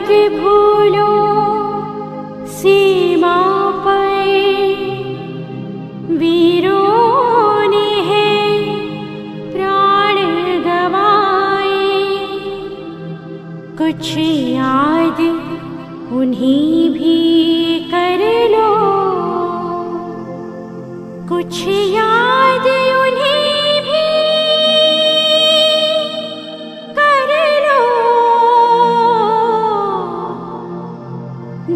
मत भूलो सीमा पर वीरों ने है प्राण गवाए। कुछ याद उन्हीं भी कर लो, कुछ याद उन्हीं भी कर लो,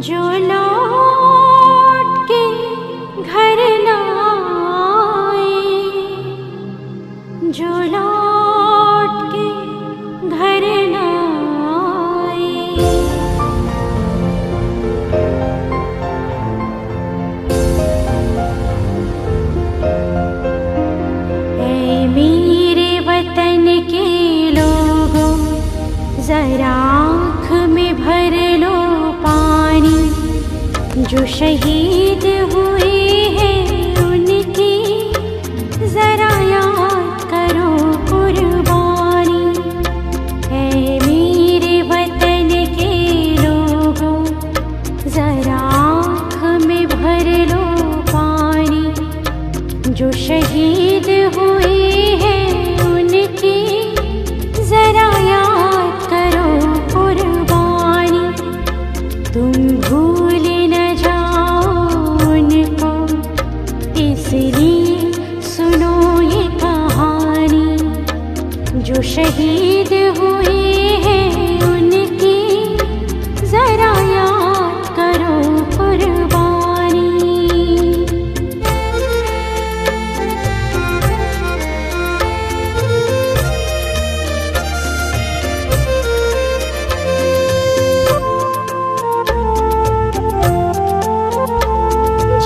जो लौट के घर न आए, जो लौट के घर न आए। ऐ मेरे वतन के लोगों, जरा आँख में भर लो पानी। जो शहीद हुए हैं उनकी जरा याद करो कुर्बानी। ऐ मेरे वतन के लोगों, जरा आँख में भर लो पानी। जो शहीद हुए हैं उनकी जरा याद करो कुर्बानी। तुम भूल न जाओ उनको, इसलिए सुनो ये कहानी। जो शहीद हुए हैं उनकी जरा याद करो कुर्बानी।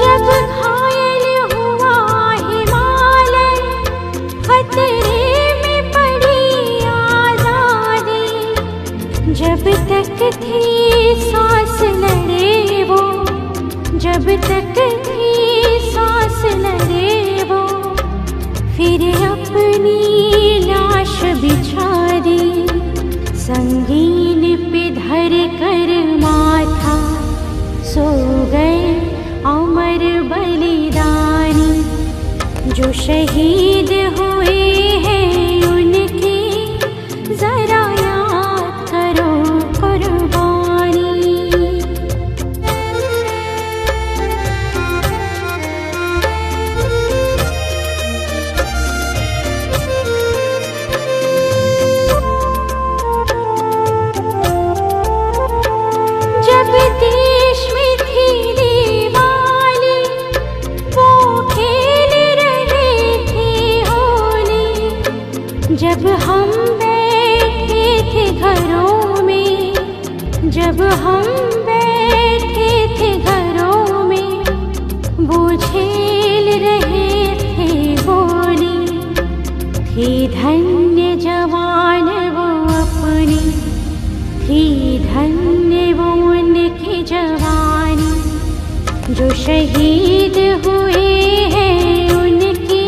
जब घायल हुआ हिमालय, खतरे में पड़ी आजादी। जब तक थी सांस लड़े वो, जब तक थी सांस लड़े वो, फिर अपनी लाश बिछा दी। संगीन पे धर कर माथा सो गए अमर बलिदानी। जो शहीद हुए हैं उनकी जरा याद करो कुर्बानी। जब देश में थी दिवाली, वो खेल रहे थे होली। जब हम बैठे थे घरों में, जब हम बैठे थे घरों में, वो झेल रहे थे गोली। थी धन्य जवान वो अपनी, थी धन्य वो उनकी जवानी। जो शहीद हुए हैं उनकी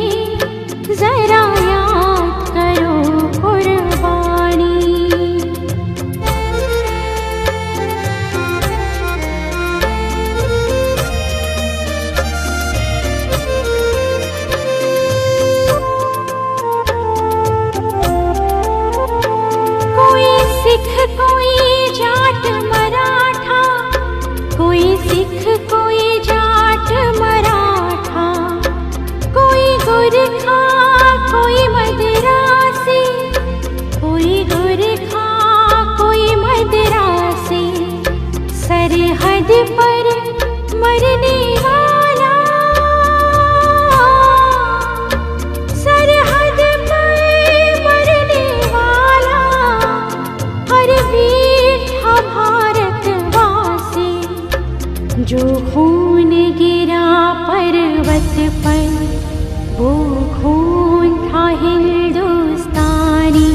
जरा याद करो कुर्बानी। कोई सिख कोई जाट मराठा, कोई सिख कोई जाट मराठा, कोई गोरखा कोई मद्रासी, कोई गोरखा कोई मद्रासी। सरहद पर मरने वाला, सरहद पर मरने वाला, हर वीर था भारतवासी। जो खून गिरा पर्वत पर, वो खून था हिंदुस्तानी।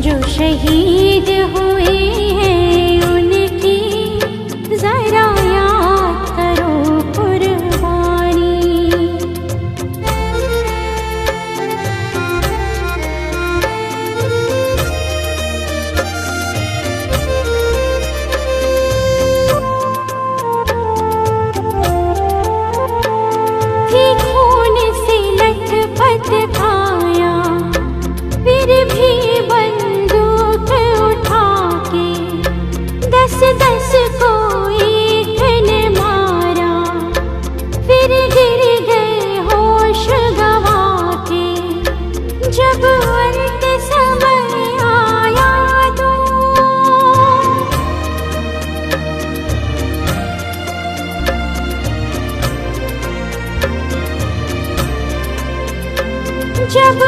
जो शहीद हुए हैं उनकी जरा याद करो कुर्बानी।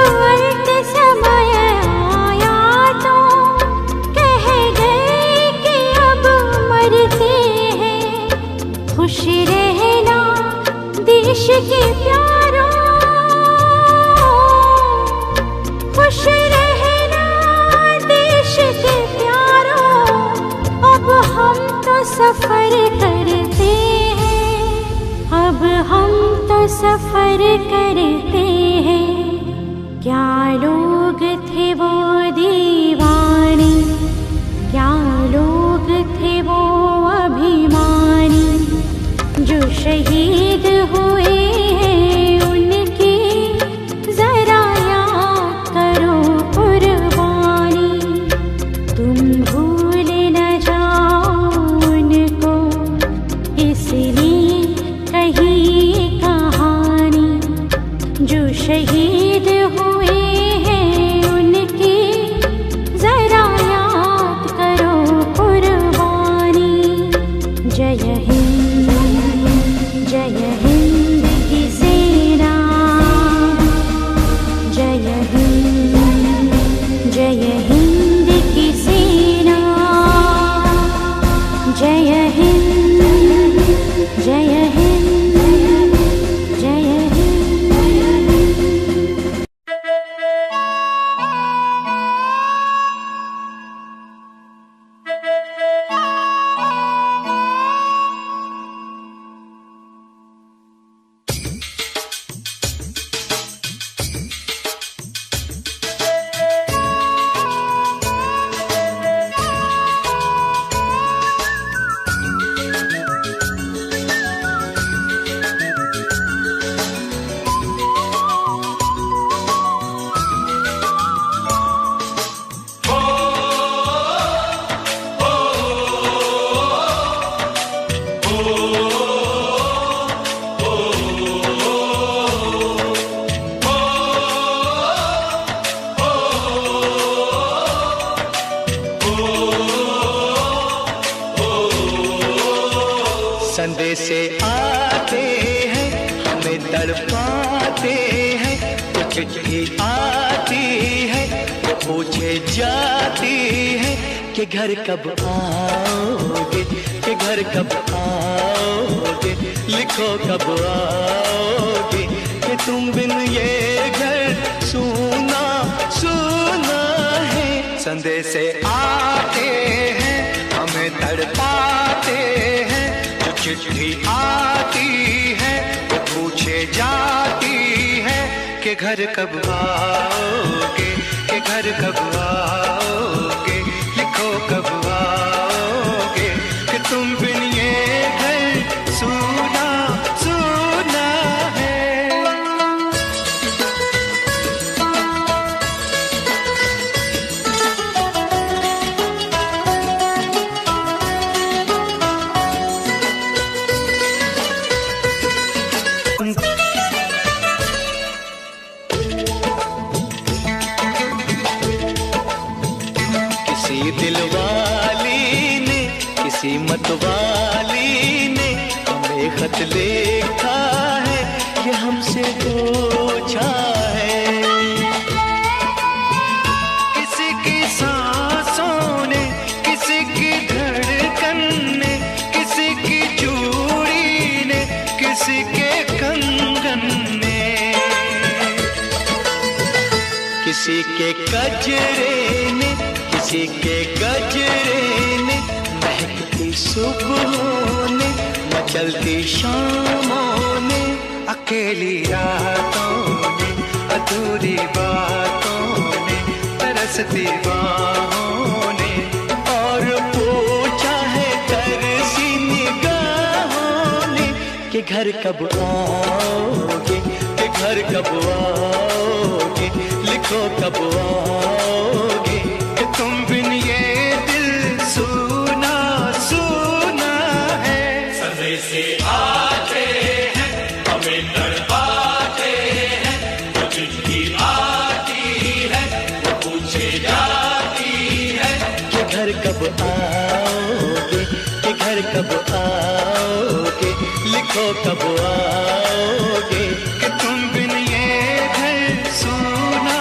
अंत समय आया तो कह गए कि अब मरते हैं। खुश रहना देश के प्यारों, खुश रहना देश के प्यारों। अब हम तो सफर करते हैं, अब हम तो सफर करते हैं। क्या लोग थे वो दीवाने, क्या लोग थे वो अभिमानी, जो शहीद हुए हैं उनकी जरा याद करो कुर्बानी। तुम भूल न जाओ उनको, इसलिए कही कहानी, जो शहीद हुए हैं उनकी जरा याद करो कुर्बानी। जय हिंद, जय हिंद की सेना, जय हिंद, जय हिंद की सेना, जय हिंद, जय हिंद, जय हिंद। संदेशे आते हैं हमें तड़पाते हैं, तो चिट्ठी आती है तो पूछे जाती है कि घर कब आओगे, कि घर कब आओगे, लिखो कब आओगे, कि तुम बिन ये घर सूना सूना है। संदेशे आते हैं हमें तड़पाते हैं, चिट्ठी आती है वो पूछे जाती है कि घर कब आओगे, कि घर कब आओगे, लिखो कब आओगे, कि तुम बिन ये घर सूना सूना है। किसी दिलवाली ने, किसी मतवाली ने हमें खत लिखा है, ये हमसे पूछा है। किसी की सांसों ने, किसी की धड़कन ने, किसी की चूड़ी ने, किसी के कंगन ने, किसी के कजरे ने, किसी के गजरे ने, महकती सुबहों ने, मचलती शामों ने, अकेली रातों ने, अधूरी बातों ने, तरसती बाहों ने, और पूछा है तरसी निगाहों ने कि घर कब आओगे, कि घर कब आओगे, लिखो कब आओगे, कि तुम बिन ये दिल सूना सूना है। संदेशे आते हैं हमें तड़पाते हैं, वो चिट्ठी आती है वो पूछे जाती है कि घर कब आओगे, कि घर कब आओगे, लिखो कब आओगे, कि तुम बिन ये घर सूना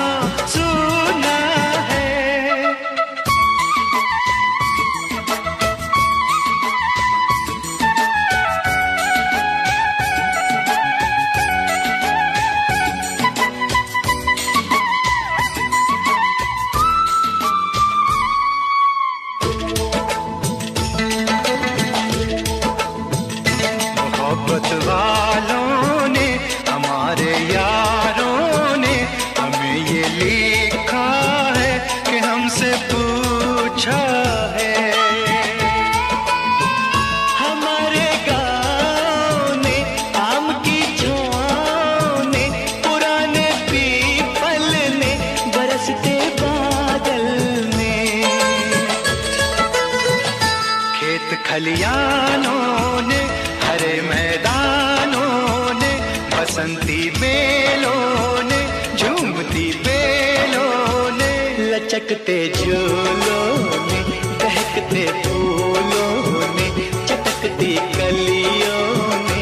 खलियानों ने, हरे मैदानों ने, बसंती बेलों ने, झूमती बेलों ने, लचकते झूलों ने, दहकते फूलों ने, चटकती कलियों ने,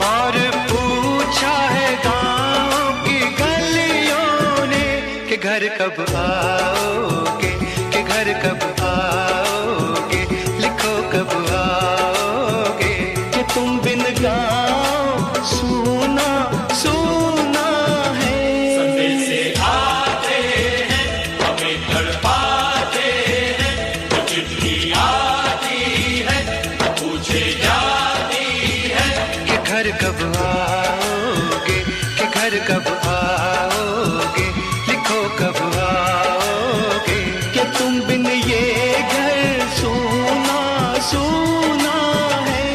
और पूछा है गाँव की गलियों ने कि घर कब आओगे, कि घर कब आओगे, लिखो कब आओगे, कि तुम बिन गाँव सूना सूना है। संदेशे आते हैं, हमें तड़पाते हैं, तो चिट्ठी आती है, पूछे जाती है कि घर कब आओगे, कि घर कब आओगे, लिखो कब आओगे, कि तुम बिन ये घर सूना सूना है।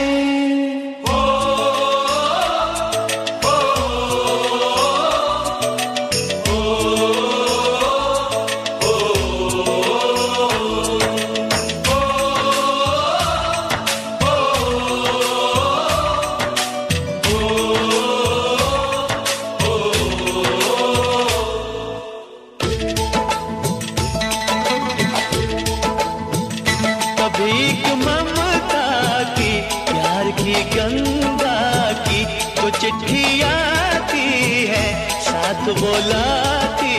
भीख ममता की, प्यार की गंगा की, तो चिट्ठी आती है, साथ बुलाती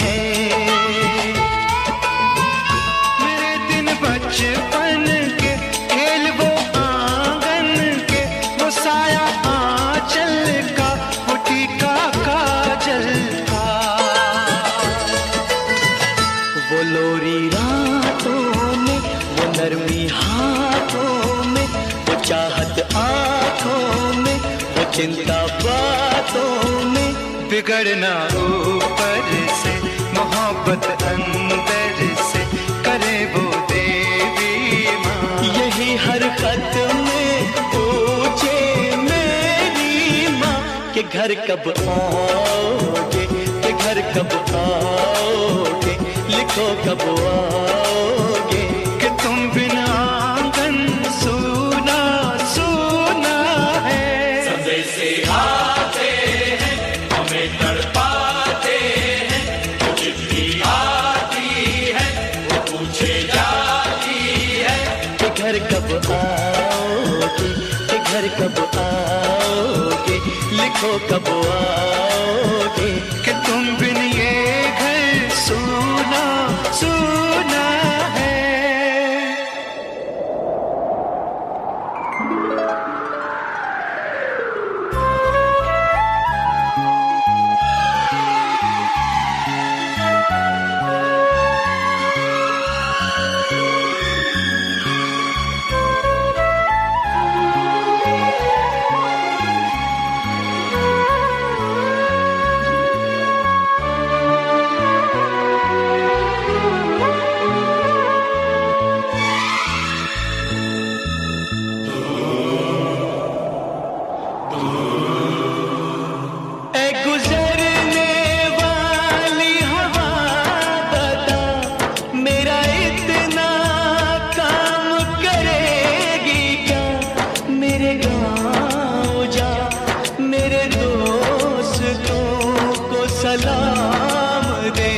है। मेरे दिन बचपन के, खेल वो आंगन के, वो साया आंचल का, वो टीका काजल का, वो लोरी रातों में, वो नरमी हाथों में, वो चाहत आंखों में, वो चिंता बातों में, बिगड़ना ऊपर से, मोहब्बत अंदर से, करे वो देवी माँ। यही हरकत में पूछे मेरी माँ कि घर कब आओगे, कि घर कब आओगे, लिखो कब आओगे, कि तुम बिना आंगन सूना सूना है। संदेशे आते हैं, हमें तड़पाते हैं, तो चिट्ठी आती है, वो पूछे जाती है कि घर कब आओगे, कि घर कब आओगे, लिखो कब आओगे, कि तुम बिन ये घर सूना सूना है। सलाम दे।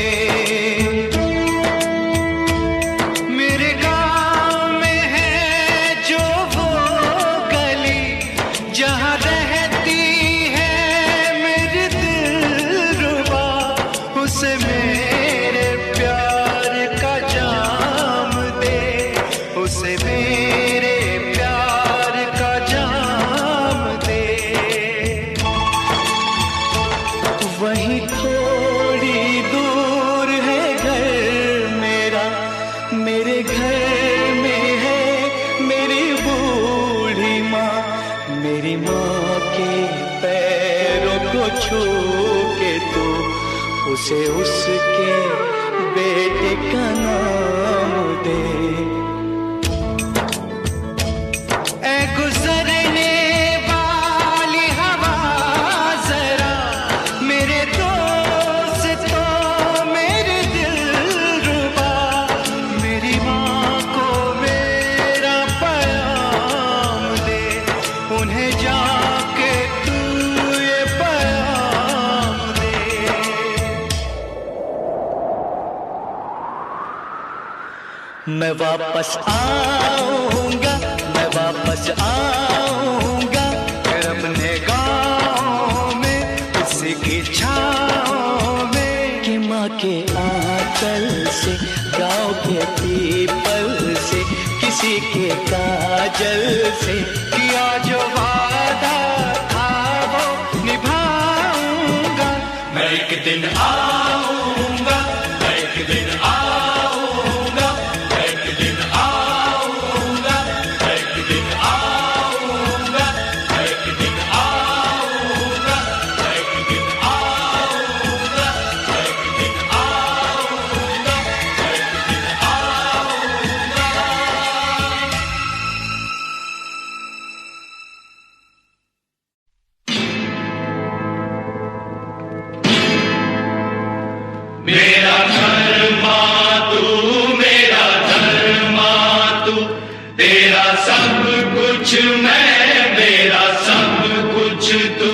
मेरे गाँव में है जो वो गली जहाँ रहती है मेरी दिलरुबा, उसे मेरे प्यार का जाम दे, उसे मेरे प्यार का जाम दे। वहीं थोड़ी दूर है घर मेरा, मेरे घर में है मेरी बूढ़ी माँ, मेरी माँ के पैरों को छू के तू उसे उसके बेटे का नाम दे। ऐ गुजरने वाली हवा जरा मेरे दोस्तों मेरे दिलरुबा, मेरी माँ को मेरा प्यार मैं वापस आऊंगा, मैं वापस आऊंगा, फिर अपने गाँव में उसी की छाँव में। कि माँ के आंचल से, गाँव के पीपल से, किसी के काजल से किया जो वादा था वो निभाऊंगा। मैं एक दिन आऊंगा, मैं एक दिन आऊंगा, मैं एक दिन आऊंगा, मैं एक दिन आऊंगा, मैं एक दिन आऊंगा, मैं एक दिन आऊंगा, मैं एक दिन आऊंगा, मैं एक दिन आऊंगा। मेरा धर्मा तू, मेरा धर्मा तू, तेरा सब कुछ मैं, मेरा सब कुछ तू।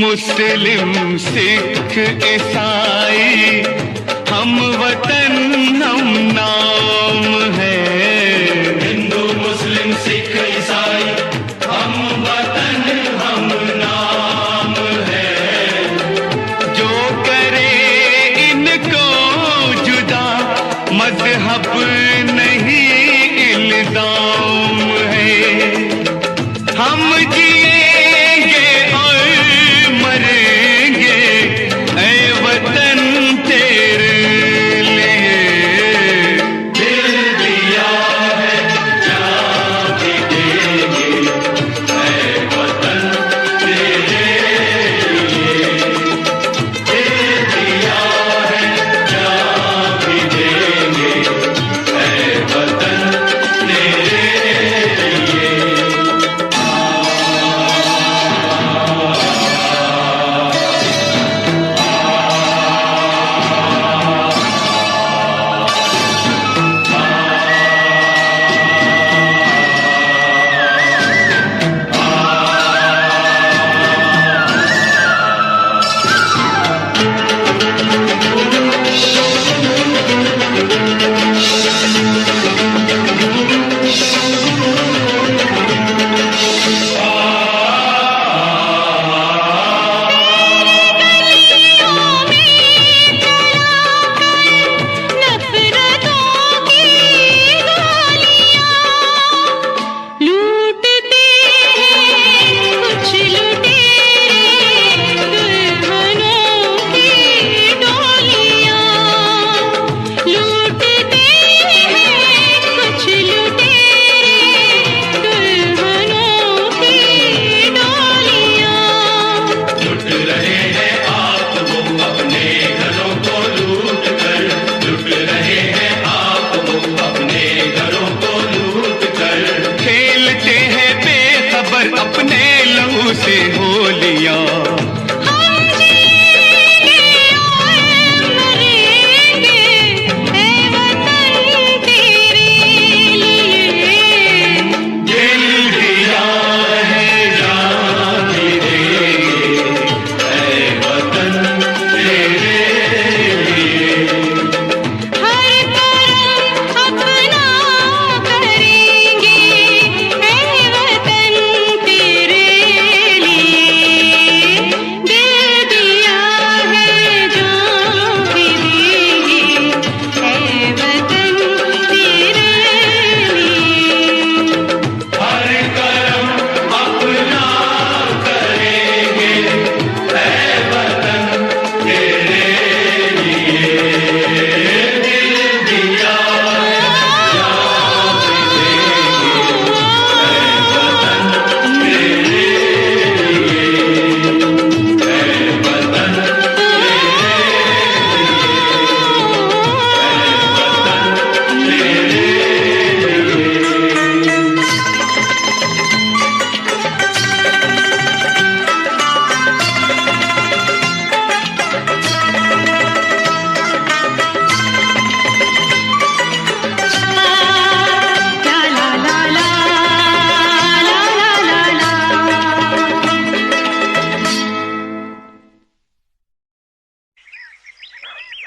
मुस्लिम सिख ईसाई हम वतन हम नाम है। हिंदू मुस्लिम सिख ईसाई हम वतन हम नाम है। जो करे इनको जुदा मजहब नहीं इल्जाम है। हम जिएंगे और मरेंगे ऐ वतन तेरे लिए। दिल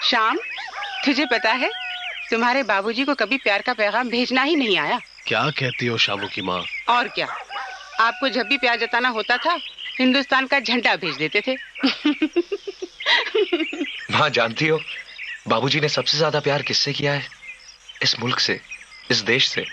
श्याम, तुझे पता है तुम्हारे बाबूजी को कभी प्यार का पैगाम भेजना ही नहीं आया। क्या कहती हो शामू की माँ? और क्या, आपको जब भी प्यार जताना होता था हिंदुस्तान का झंडा भेज देते थे। माँ जानती हो बाबूजी ने सबसे ज्यादा प्यार किससे किया है? इस मुल्क से, इस देश से।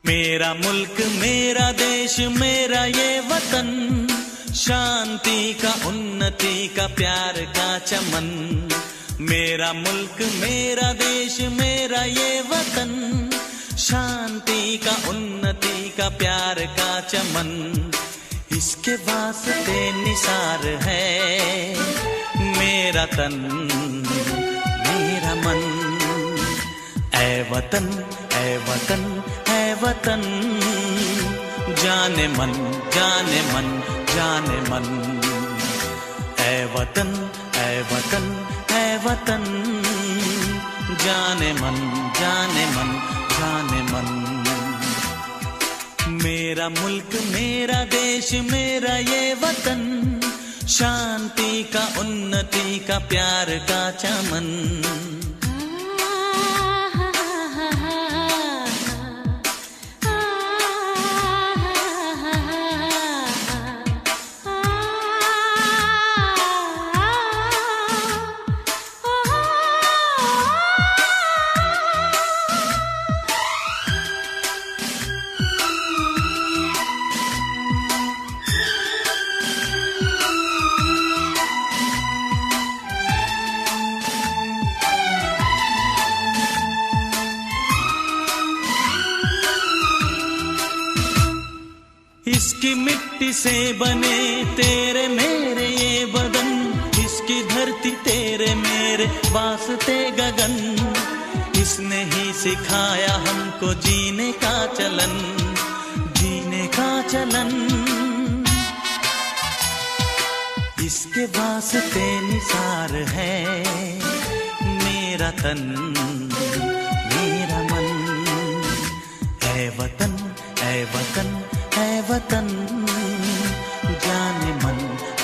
मेरा मुल्क मेरा देश मेरा ये वतन, शांति का उन्नति का प्यार का चमन। मेरा मुल्क मेरा देश मेरा ये वतन, शांति का उन्नति का प्यार का चमन। इसके वास्ते निसार है मेरा तन मेरा मन। ऐ वतन ऐ वतन ऐ वतन, जाने मन जाने मन जाने मन। ऐ वतन ऐ वतन ऐ वतन, जाने मन जाने मन जाने मन। मेरा मुल्क मेरा देश मेरा ये वतन, शांति का उन्नति का प्यार का चमन। इसकी मिट्टी से बने तेरे मेरे ये बदन, इसकी धरती तेरे मेरे वास्ते गगन। इसने ही सिखाया हमको जीने का चलन, जीने का चलन। इसके वास्ते निसार है मेरा तन मेरा मन। ऐ वतन ऐ वतन ऐ वतन, जाने मन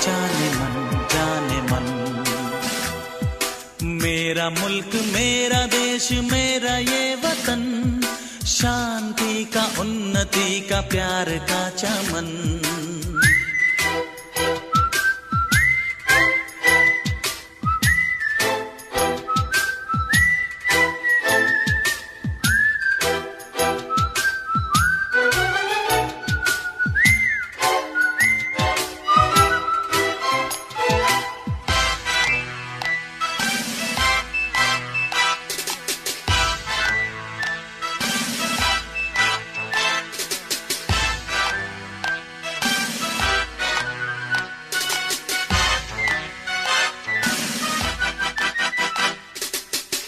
जाने मन जाने मन। मेरा मुल्क मेरा देश मेरा ये वतन, शांति का उन्नति का प्यार का चमन।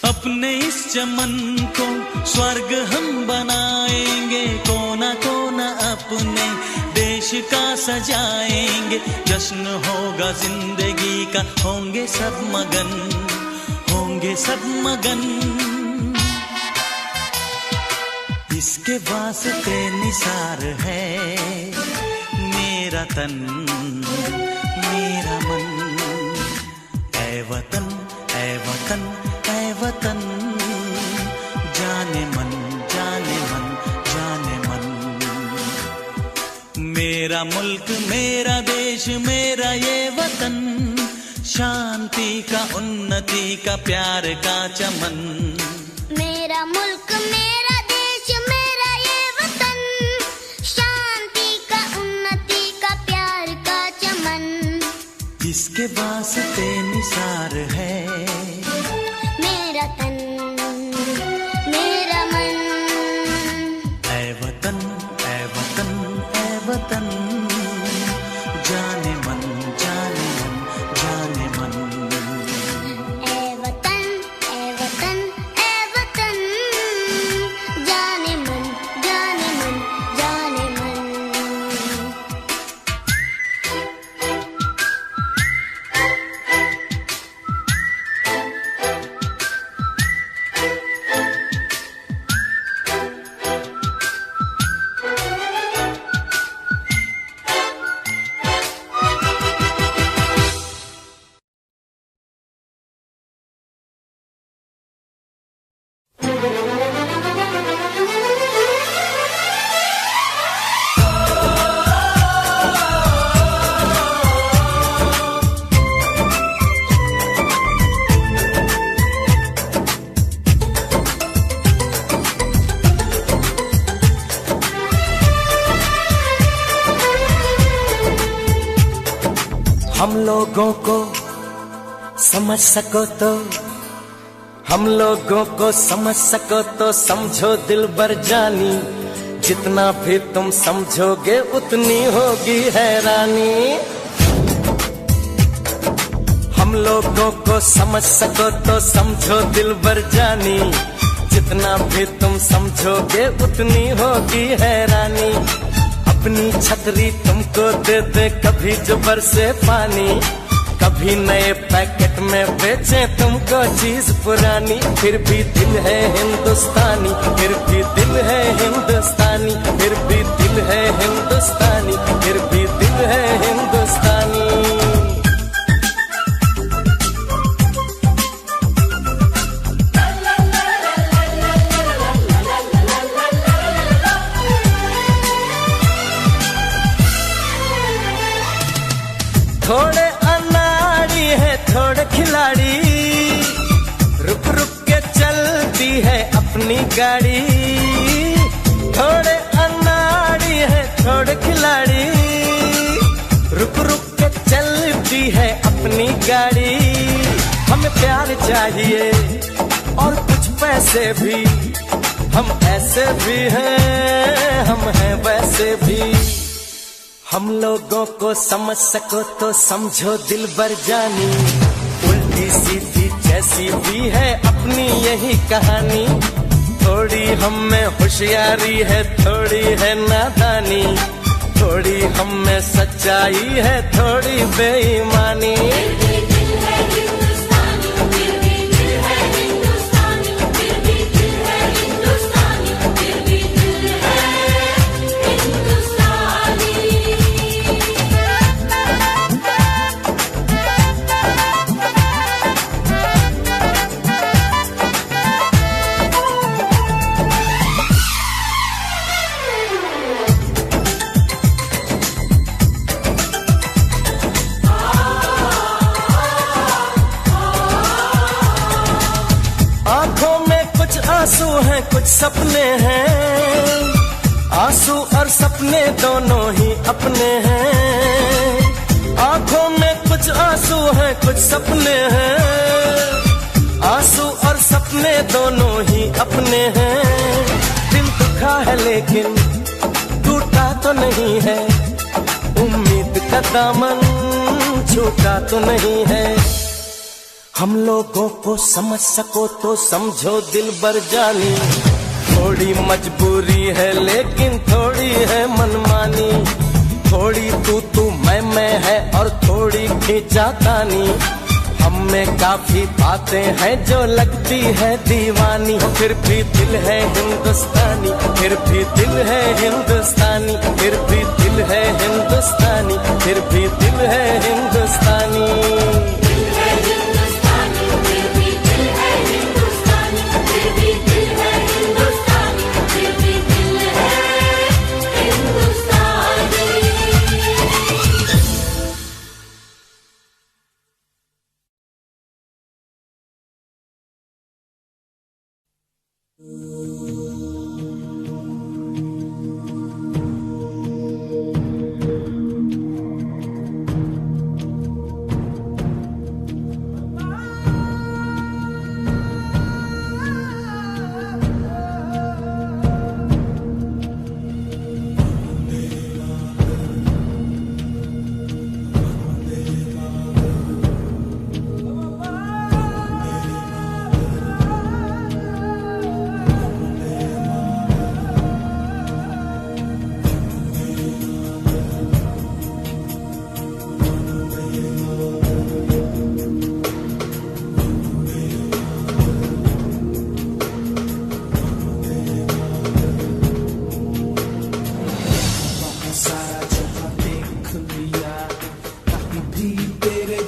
अपने इस चमन को स्वर्ग हम बनाएंगे, कोना कोना अपने देश का सजाएंगे। जश्न होगा जिंदगी का, होंगे सब मगन, होंगे सब मगन। इसके वास्ते निसार है मेरा तन मेरा मन। ऐ वतन ऐ वतन ऐ वतन, जाने मन जाने मन जाने मन। मेरा मुल्क मेरा देश मेरा ये वतन, शांति का उन्नति का प्यार का चमन। मेरा मुल्क मेरा देश मेरा ये वतन, शांति का उन्नति का प्यार का चमन। जिसके वास्ते निसार है मेरा तन मेरा मन। ऐ वतन ऐ वतन ऐ वतन, जाने मन जाने मन जाने मन। ऐ वतन ऐ वतन ऐ वतन, जाने मन जाने मन जाने मन। हम लोगों को समझ सको तो, हम लोगों को समझ सको तो समझो दिलबर जानी, जितना भी तुम समझोगे उतनी होगी हैरानी। हम लोगों को समझ सको तो समझो दिलबर जानी, जितना भी तुम समझोगे उतनी होगी हैरानी। अपनी छतरी तुमको दे दे कभी जो बरसे पानी, कभी नए पैकेट में बेचे तुमको चीज पुरानी। फिर भी दिल है हिंदुस्तानी, फिर भी दिल है हिंदुस्तानी, फिर भी दिल है हिंदुस्तानी, फिर भी दिल है हिंदुस्तानी। थोड़े अनाड़ी है थोड़े खिलाड़ी, रुक रुक के चलती है अपनी गाड़ी। थोड़े अनाड़ी है थोड़े खिलाड़ी, रुक रुक के चलती है अपनी गाड़ी। हमें प्यार चाहिए और कुछ पैसे भी, हम ऐसे भी हैं हम हैं वैसे भी। हम लोगों को समझ सको तो समझो दिलबर जानी, उल्टी सीधी जैसी भी है अपनी यही कहानी। थोड़ी हम में होशियारी है थोड़ी है नादानी, थोड़ी हम में सच्चाई है थोड़ी बेईमानी। आंसू हैं कुछ सपने हैं, आंसू और सपने दोनों ही अपने हैं। आंखों में कुछ आंसू हैं कुछ सपने हैं, आंसू और सपने दोनों ही अपने हैं। दिल दुखा है लेकिन टूटा तो नहीं है, उम्मीद का दामन छूटा तो नहीं है। हम लोगों को समझ सको तो समझो दिलबर जानी, थोड़ी मजबूरी है लेकिन थोड़ी है मनमानी। थोड़ी तू मैं है और थोड़ी खींचातानी, हम में काफी बातें हैं जो लगती है दीवानी। फिर भी दिल है हिंदुस्तानी, फिर भी दिल है हिंदुस्तानी, फिर भी दिल है हिंदुस्तानी, फिर भी दिल है हिंदुस्तानी।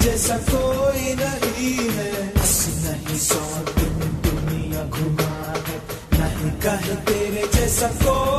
जैसा कोई नहीं है, 80 नहीं 100 दिन दुनिया घुमा है, नहीं कहे तेरे जैसा कोई